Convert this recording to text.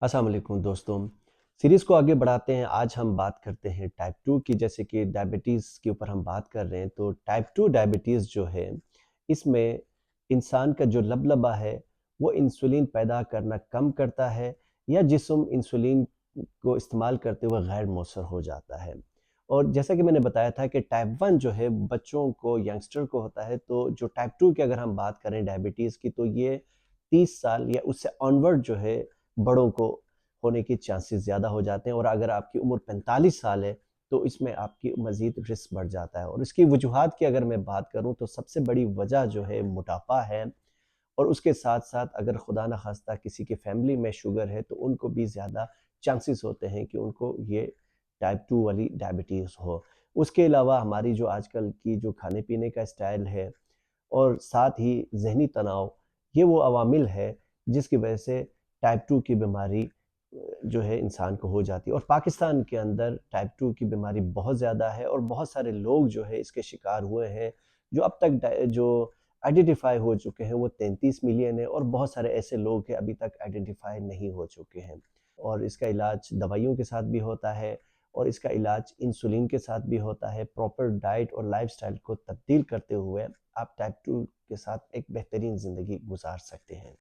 अस्सलाम वालेकुम दोस्तों। सीरीज़ को आगे बढ़ाते हैं। आज हम बात करते हैं टाइप 2 की, जैसे कि डायबिटीज़ के ऊपर हम बात कर रहे हैं। तो टाइप 2 डायबिटीज़ जो है, इसमें इंसान का जो लबलबा है, वो इंसुलिन पैदा करना कम करता है या जिस्म इंसुलिन को इस्तेमाल करते हुए गैर मौसर हो जाता है। और जैसा कि मैंने बताया था कि टाइप 1 जो है बच्चों को, यंगस्टर को होता है, तो जो टाइप 2 की अगर हम बात करें डायबिटीज़ की, तो ये 30 साल या उससे ऑनवर्ड जो है बड़ों को होने के चांसेस ज़्यादा हो जाते हैं। और अगर आपकी उम्र 45 साल है तो इसमें आपकी मज़ीद रिस्क बढ़ जाता है। और इसकी वजूहात की अगर मैं बात करूं तो सबसे बड़ी वजह जो है मोटापा है। और उसके साथ साथ अगर खुदा न खास्ता किसी के फैमिली में शुगर है तो उनको भी ज़्यादा चांसेस होते हैं कि उनको ये टाइप 2 वाली डायबिटीज़ हो। उसके अलावा हमारी जो आजकल की जो खाने पीने का स्टाइल है और साथ ही ज़हनी तनाव, ये वो अवामिल है जिसकी वजह से टाइप 2 की बीमारी जो है इंसान को हो जाती है। और पाकिस्तान के अंदर टाइप 2 की बीमारी बहुत ज़्यादा है और बहुत सारे लोग जो है इसके शिकार हुए हैं। जो अब तक जो आइडेंटिफाई हो चुके हैं वो 33 मिलियन है, और बहुत सारे ऐसे लोग हैं अभी तक आइडेंटिफाई नहीं हो चुके हैं। और इसका इलाज दवाइयों के साथ भी होता है, और इसका इलाज इंसुलिन के साथ भी होता है। प्रॉपर डाइट और लाइफस्टाइल को तब्दील करते हुए आप टाइप 2 के साथ एक बेहतरीन ज़िंदगी गुजार सकते हैं।